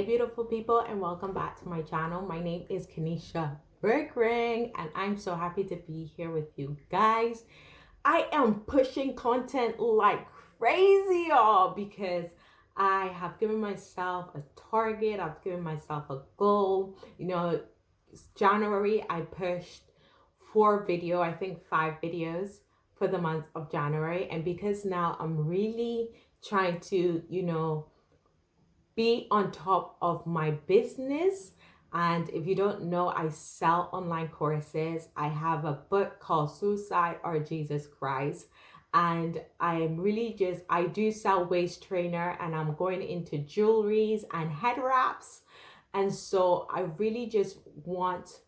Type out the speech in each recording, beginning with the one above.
Hey beautiful people, and welcome back to my channel. My name is Kanisha Bergring and I'm so happy to be here with you guys. I am pushing content like crazy, y'all, because I have given myself a target. I've given myself a goal. January I pushed I think 5 videos for the month of January, and because now I'm really trying to be on top of my business. And if you don't know, I sell online courses. I have a book called Suicide or Jesus Christ. And I do sell waist trainer, and I'm going into jewelries and head wraps. And so I really just want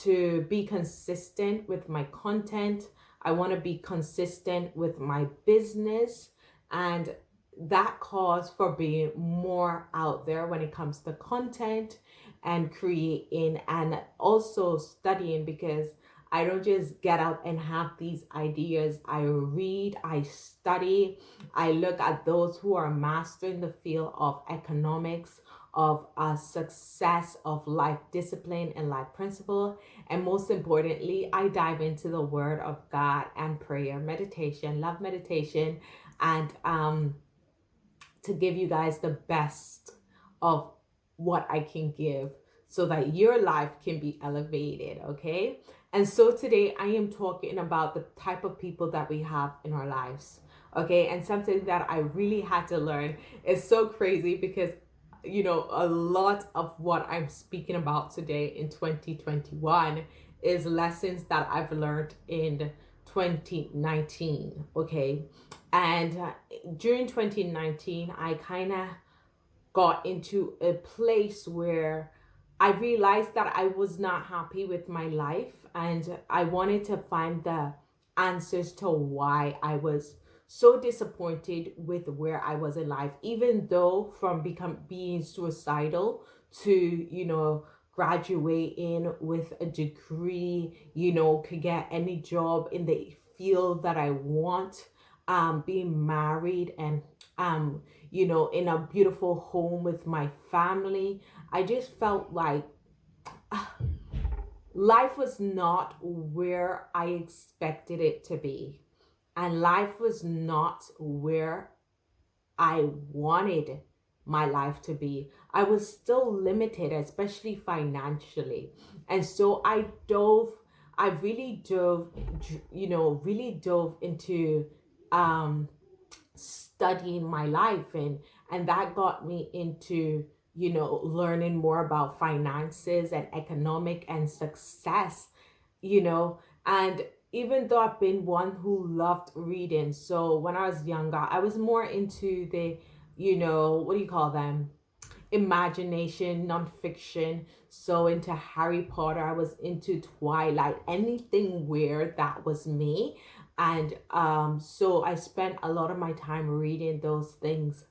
to be consistent with my content. I want to be consistent with my business. And that calls for being more out there when it comes to content and creating and also studying, because I don't just get up and have these ideas. I read, I study, I look at those who are mastering the field of economics, of success, of life discipline and life principle. And most importantly, I dive into the word of God and prayer, meditation, love meditation, and to give you guys the best of what I can give so that your life can be elevated, okay? And so today I am talking about the type of people that we have in our lives, okay? And something that I really had to learn is so crazy, because a lot of what I'm speaking about today in 2021 is lessons that I've learned in 2019, okay? And during 2019, I kind of got into a place where I realized that I was not happy with my life, and I wanted to find the answers to why I was so disappointed with where I was in life, even though from being suicidal to, graduating with a degree, could get any job in the field that I want, being married and in a beautiful home with my family. I just felt like life was not where I expected it to be, and life was not where I wanted my life to be. I was still limited, especially financially. And so I really dove into studying my life, and that got me into learning more about finances and economic and success, and even though I've been one who loved reading, so when I was younger I was more into the what do you call them, imagination, nonfiction. So into Harry Potter, I was into Twilight, anything weird, that was me. And so I spent a lot of my time reading those things.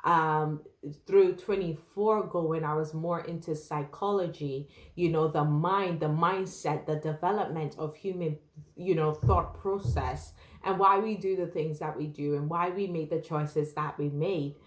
um Through 24 going, I was more into psychology, the mind, the mindset, the development of human thought process, and why we do the things that we do, and why we make the choices that we make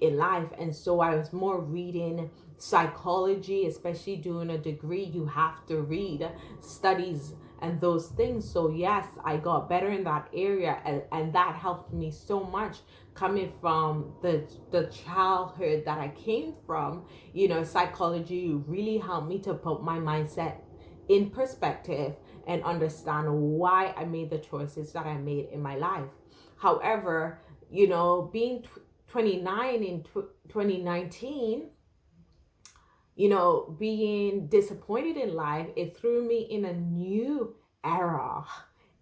in life. And so I was more reading psychology, especially doing a degree. You have to read studies and those things. So yes, I got better in that area, and that helped me so much, coming from the childhood that I came from. Psychology really helped me to put my mindset in perspective and understand why I made the choices that I made in my life. However, being 29 in 2019, being disappointed in life, it threw me in a new era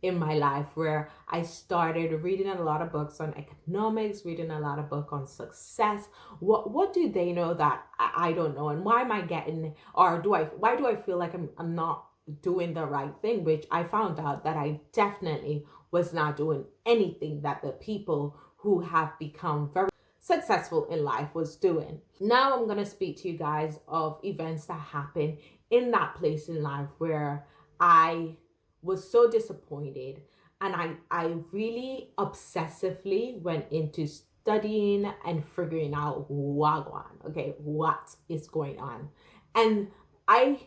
in my life, where I started reading a lot of books on economics, reading a lot of books on success. What do they know that I don't know, and why am I getting, or why do I feel like I'm not doing the right thing? Which I found out that I definitely was not doing anything that the people who have become very successful in life was doing. Now I'm going to speak to you guys of events that happened in that place in life where I was so disappointed, and I really obsessively went into studying and figuring out wagwan, okay, what is going on. And I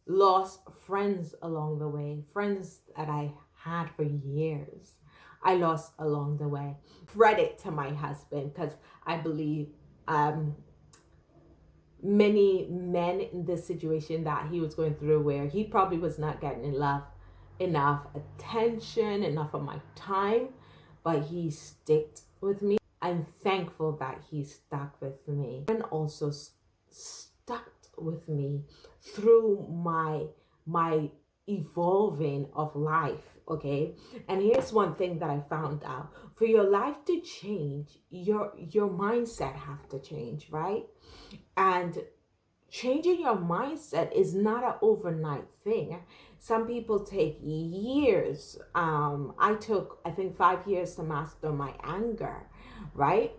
lost friends along the way, friends that I had for years. I lost along the way. Credit to my husband, because I believe many men in this situation that he was going through, where he probably was not getting enough attention, enough of my time, but he sticked with me. I'm thankful that he stuck with me, and also stuck with me through my evolving of life. Okay, and here's one thing that I found out: for your life to change, your mindset have to change, right? And changing your mindset is not an overnight thing. Some people take years. I took, I think, 5 years to master my anger, right?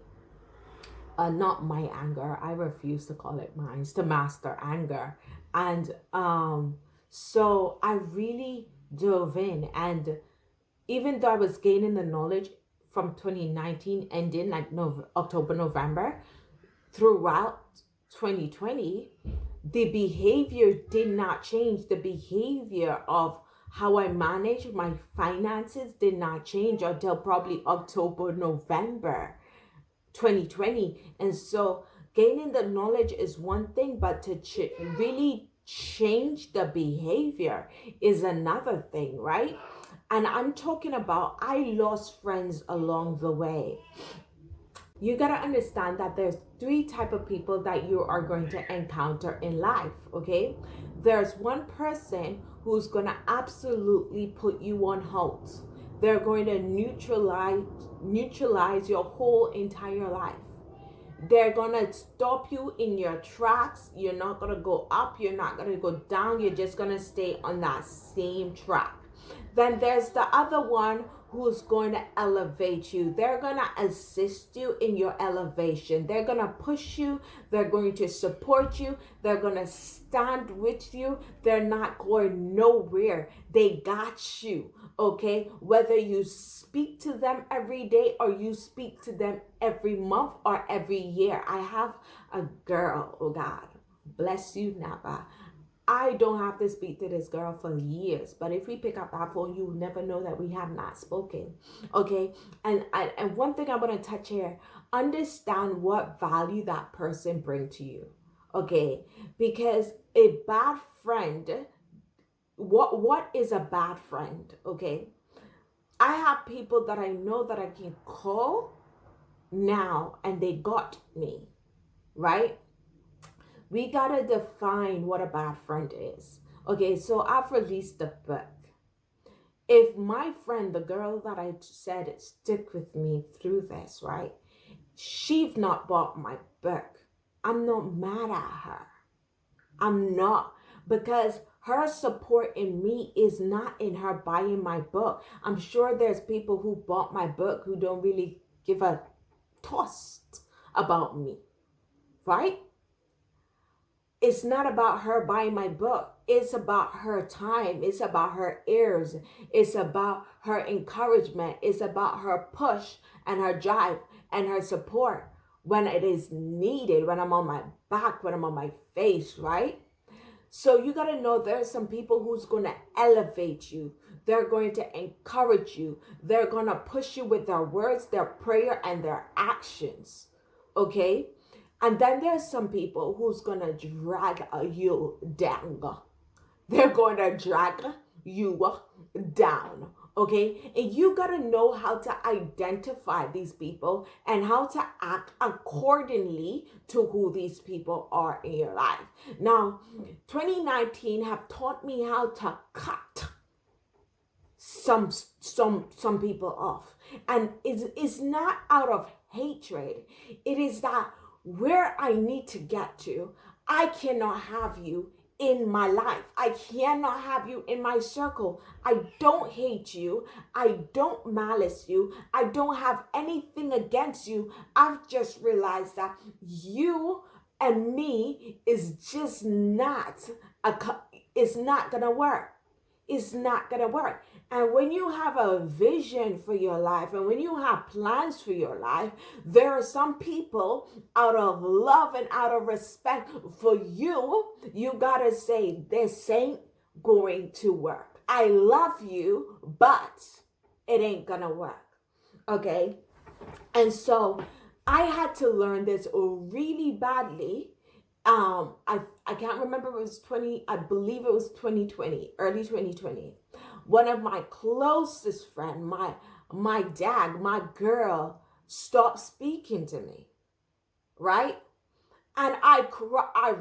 Not my anger. I refuse to call it mine. To master anger, and so I really dove in, and even though I was gaining the knowledge from 2019 ending like October, November, throughout 2020, the behavior did not change. The behavior of how I manage my finances did not change until probably October, November 2020. And so gaining the knowledge is one thing, but to really change the behavior is another thing, right? And I'm talking about, I lost friends along the way. You got to understand that there's three type of people that you are going to encounter in life. Okay, there's one person who's going to absolutely put you on halt. They're going to neutralize your whole entire life. They're gonna stop you in your tracks. You're not gonna go up, you're not gonna go down, you're just gonna stay on that same track. Then there's the other one who's going to elevate you. They're going to assist you in your elevation. They're going to push you. They're going to support you. They're going to stand with you. They're not going nowhere. They got you, okay? Whether you speak to them every day or you speak to them every month or every year. I have a girl, oh God, bless you, Napa. I don't have to speak to this girl for years, but if we pick up that phone, you will never know that we have not spoken. Okay, and one thing I want to touch here: understand what value that person bring to you. Okay, because a bad friend, what is a bad friend? Okay, I have people that I know that I can call now, and they got me, right? We gotta define what a bad friend is. Okay, so I've released the book. If my friend, the girl that I said stick with me through this, right? She've not bought my book. I'm not mad at her. I'm not, because her support in me is not in her buying my book. I'm sure there's people who bought my book who don't really give a toss about me, right? It's not about her buying my book. It's about her time. It's about her ears. It's about her encouragement. It's about her push and her drive and her support when it is needed, when I'm on my back, when I'm on my face, right? So you got to know there's some people who's going to elevate you. They're going to encourage you. They're going to push you with their words, their prayer, and their actions. Okay? And then there's some people who's going to drag you down. They're going to drag you down. Okay? And you got to know how to identify these people and how to act accordingly to who these people are in your life. Now, 2019 have taught me how to cut some people off. And it's not out of hatred. It is that where I need to get to, I cannot have you in my life. I cannot have you in my circle. I don't hate you. I don't malice you. I don't have anything against you. I've just realized that you and me is just not it's not gonna work. It's not gonna work. And when you have a vision for your life and when you have plans for your life, there are some people, out of love and out of respect for you, you gotta say, this ain't going to work. I love you, but it ain't gonna work. Okay? And so I had to learn this really badly. I can't remember, it was 20, I believe it was 2020, early 2020. One of my closest friend, my dad, my girl, stopped speaking to me, right? And I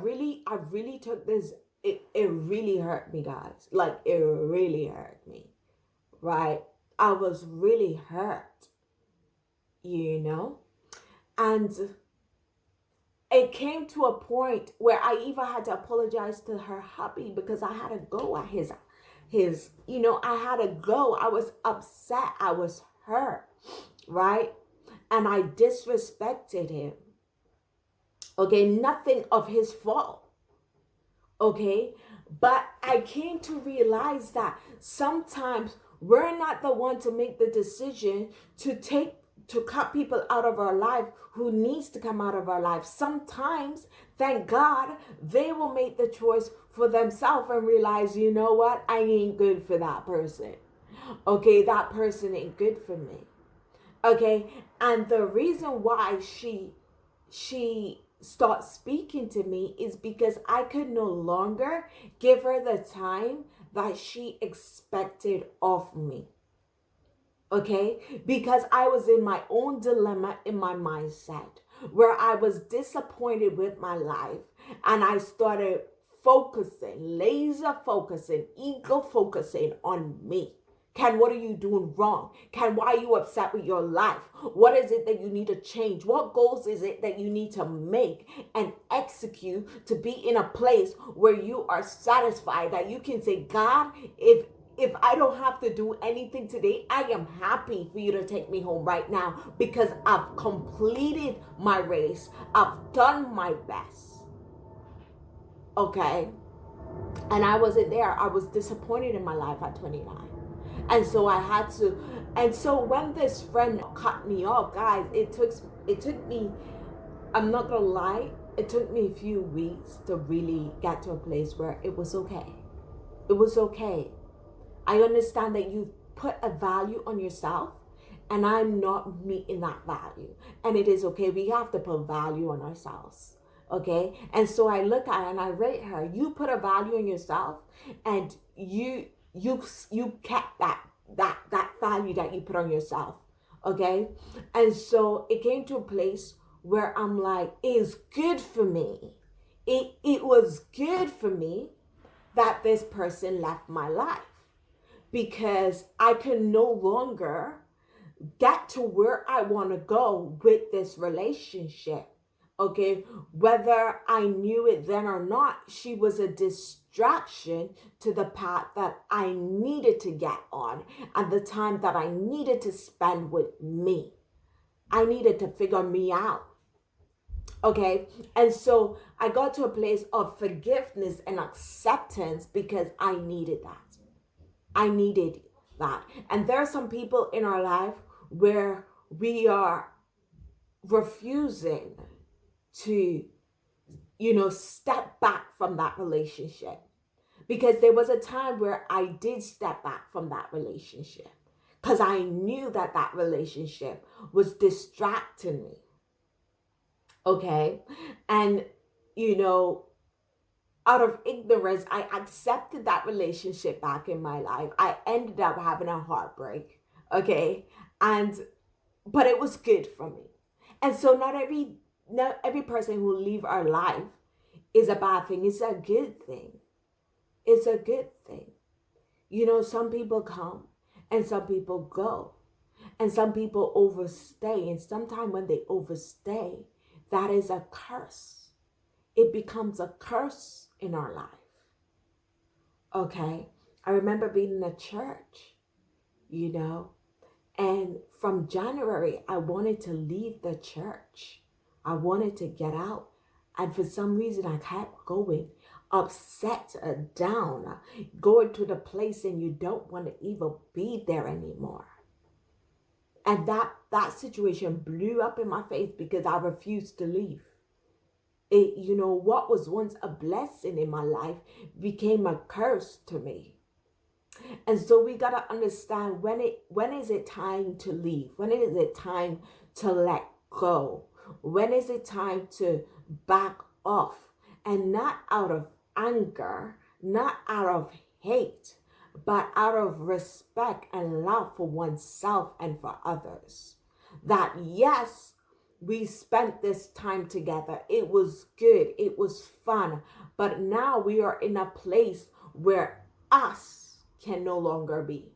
really took this, it really hurt me, guys. Like, it really hurt me, right? I was really hurt, you know? And it came to a point where I even had to apologize to her hubby because I had to go at his, I had to go. I was upset. I was hurt, right? And I disrespected him. Okay, nothing of his fault. Okay, but I came to realize that sometimes we're not the one to make the decision to cut people out of our life who needs to come out of our life. Sometimes, thank God, they will make the choice for themselves and realize, you know what, I ain't good for that person. Okay, that person ain't good for me. Okay, and the reason why she stopped speaking to me is because I could no longer give her the time that she expected of me. Okay, because I was in my own dilemma in my mindset where I was disappointed with my life, and I started laser focusing, ego focusing on me. Ken, what are you doing wrong? Ken, why are you upset with your life? What is it that you need to change? What goals is it that you need to make and execute to be in a place where you are satisfied, that you can say, God, if I don't have to do anything today, I am happy for you to take me home right now because I've completed my race. I've done my best. Okay? And I wasn't there. I was disappointed in my life at 29. And so I had to, and so when this friend cut me off, guys, it took me, I'm not gonna lie, it took me a few weeks to really get to a place where it was okay. It was okay. I understand that you put a value on yourself and I'm not meeting that value. And it is okay. We have to put value on ourselves. Okay. And so I look at her and I rate her. You put a value on yourself and you kept that value that you put on yourself. Okay. And so it came to a place where I'm like, it's good for me. It was good for me that this person left my life, because I can no longer get to where I want to go with this relationship. Okay, whether I knew it then or not, she was a distraction to the path that I needed to get on and the time that I needed to spend with me. I needed to figure me out. Okay, and so I got to a place of forgiveness and acceptance because I needed that. I needed that. And there are some people in our life where we are refusing to, step back from that relationship. Because there was a time where I did step back from that relationship because I knew that that relationship was distracting me. Okay. And, out of ignorance, I accepted that relationship back in my life. I ended up having a heartbreak. Okay. But it was good for me. And so not every person who leave our life is a bad thing. It's a good thing. It's a good thing. Some people come and some people go. And some people overstay. And sometimes when they overstay, that is a curse. It becomes a curse in our life. Okay. I remember being in a church, and from January, I wanted to leave the church. I wanted to get out. And for some reason, I kept going. upset, down, going to the place and you don't want to even be there anymore. And that situation blew up in my face because I refused to leave. What was once a blessing in my life became a curse to me. And so we got to understand when is it time to leave? When is it time to let go? When is it time to back off? And not out of anger, not out of hate, but out of respect and love for oneself and for others. That yes, we spent this time together. It was good. It was fun. But now we are in a place where us can no longer be.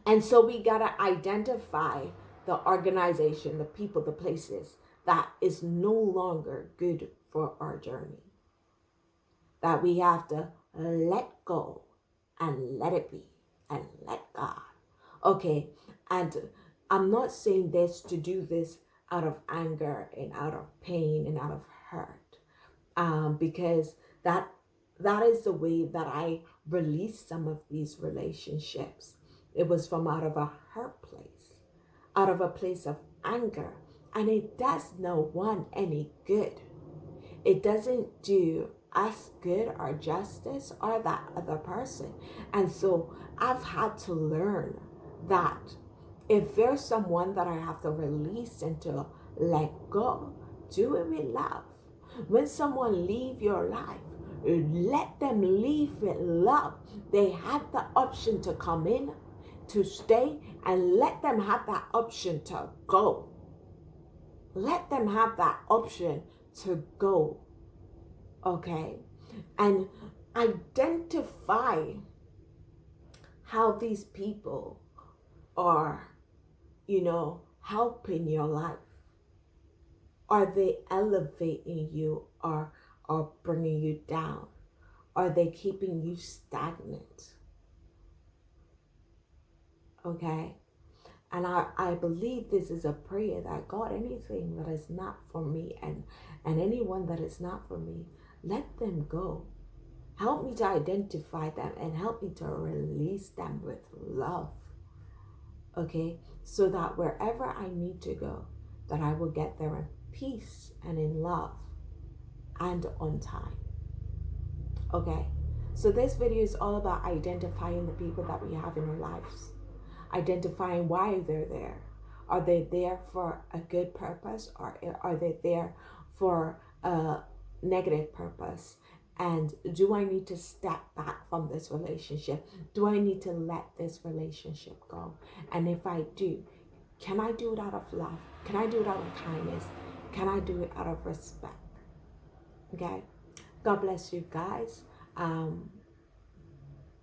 And so we got to identify the organization, the people, the places that is no longer good for our journey. That we have to let go and let it be and let God. Okay, and I'm not saying this to do this out of anger and out of pain and out of hurt, because that is the way that I released some of these relationships. It was from out of a hurt place, out of a place of anger, and it does no one any good. It doesn't do us good or justice or that other person. And so I've had to learn that if there's someone that I have to release and to let go, do it with love. When someone leave your life, let them leave with love. They have the option to come in, to stay, and let them have that option to go. Let them have that option to go. Okay? And identify how these people are, helping your life. Are they elevating you or bringing you down? Are they keeping you stagnant? Okay? And I believe this is a prayer that God, anything that is not for me and anyone that is not for me, let them go. Help me to identify them and help me to release them with love. Okay? So that wherever I need to go, that I will get there in peace and in love and on time. Okay? So this video is all about identifying the people that we have in our lives. Identifying why they're there. Are they there for a good purpose, or are they there for a negative purpose? And do I need to step back from this relationship? Do I need to let this relationship go? And if I do, can I do it out of love? Can I do it out of kindness? Can I do it out of respect? Okay? God bless you guys.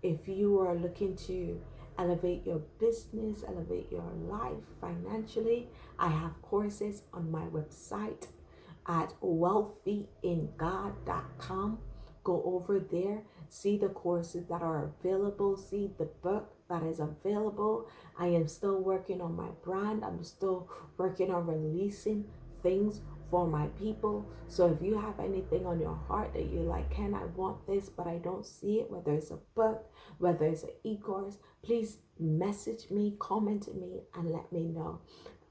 If you are looking to elevate your business, elevate your life financially, I have courses on my website at wealthyingod.com. Go over there, see the courses that are available, see the book that is available. I am still working on my brand. I'm still working on releasing things for my people. So if you have anything on your heart that you're like, Ken, I want this, but I don't see it, whether it's a book, whether it's an e-course, please message me, comment me, and let me know.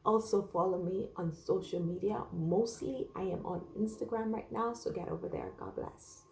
Also follow me on social media. Mostly I am on Instagram right now, so get over there. God bless.